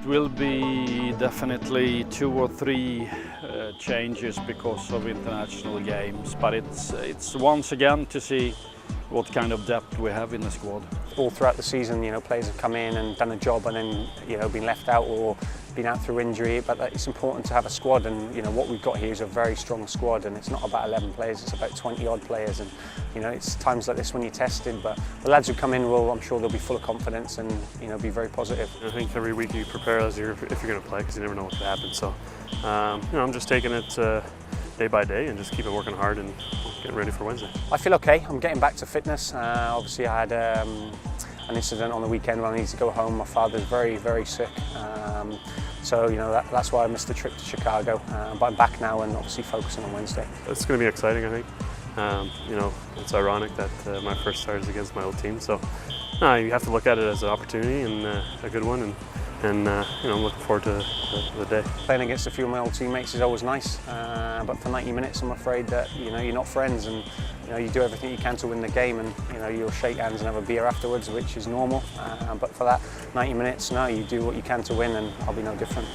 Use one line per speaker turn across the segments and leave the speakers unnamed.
It will be definitely 2 or 3 changes because of international games, but it's once again to see what kind of depth we have in the squad.
All throughout the season, players have come in and done a job and then, been left out or been out through injury, but it's important to have a squad, and what we've got here is a very strong squad, and it's not about 11 players, it's about 20 odd players, and it's times like this when you're tested, but the lads who come in I'm sure they'll be full of confidence and be very positive.
I think every week you prepare if you're going to play, because you never know what could happen, so I'm just taking it day by day and just keep working hard and getting ready for Wednesday.
I feel okay. I'm getting back to fitness. Obviously I had an incident on the weekend when I needed to go home. My father's very, very sick. So that's why I missed the trip to Chicago. But I'm back now and obviously focusing on Wednesday.
It's going to be exciting, I think. It's ironic that my first start is against my old team. So you have to look at it as an opportunity and a good one. And I'm looking forward to the day.
Playing against a few of my old teammates is always nice, but for 90 minutes I'm afraid that you're not friends, and you do everything you can to win the game, and you'll shake hands and have a beer afterwards, which is normal. But for that 90 minutes, no, you do what you can to win, and I'll be no different.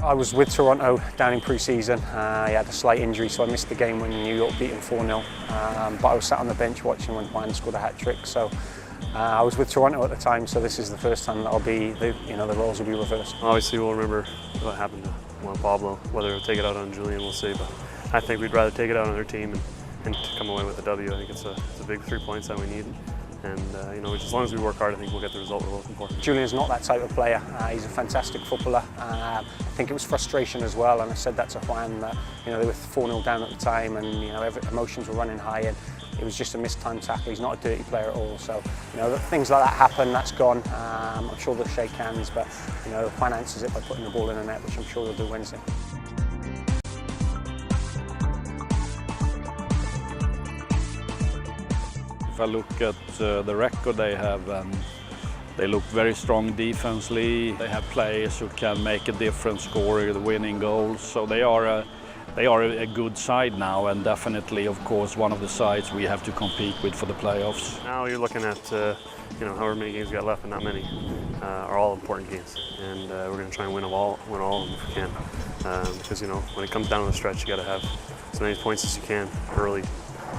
I was with Toronto down in pre-season. He had a slight injury, so I missed the game when New York beat him 4-0. But I was sat on the bench watching when Juan scored a hat-trick. So I was with Toronto at the time, so this is the first time that I'll be, the roles will be reversed.
Obviously we'll remember what happened to Juan Pablo. Whether we'll take it out on Julian, we'll see. But I think we'd rather take it out on their team and come away with a W. I think it's a big 3 points that we need. And as long as we work hard, I think we'll get the result we're looking for.
Julian's not that type of player. He's a fantastic footballer. I think it was frustration as well, and I said that to Juan that they were 4-0 down at the time, and emotions were running high, and it was just a mistimed tackle. He's not a dirty player at all. So things like that happen. That's gone. I'm sure they'll shake hands, but Juan answers it by putting the ball in the net, which I'm sure he'll do Wednesday.
If I look at the record they have, they look very strong defensively. They have players who can make a difference, score the winning goals. So they are a good side now, and definitely, of course, one of the sides we have to compete with for the playoffs.
Now you're looking at however many games we got left, and not many are all important games, and we're going to try and win all of them if we can. Because when it comes down to the stretch, you got to have as many points as you can early.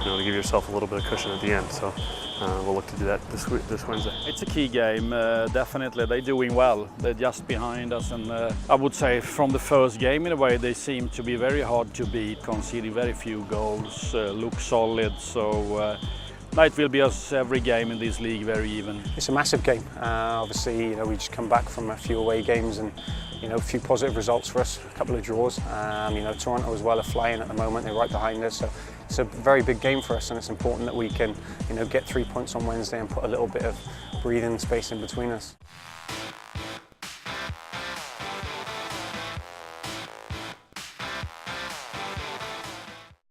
To give yourself a little bit of cushion at the end. So we'll look to do that this Wednesday.
It's a key game, definitely. They're doing well. They're just behind us, and I would say from the first game in a way they seem to be very hard to beat, conceding very few goals, look solid. So it will be as every game in this league, very even.
It's a massive game. Obviously, we just come back from a few away games and a few positive results for us, a couple of draws. Toronto as well are flying at the moment. They're right behind us. So it's a very big game for us, and it's important that we can, get 3 points on Wednesday and put a little bit of breathing space in between us.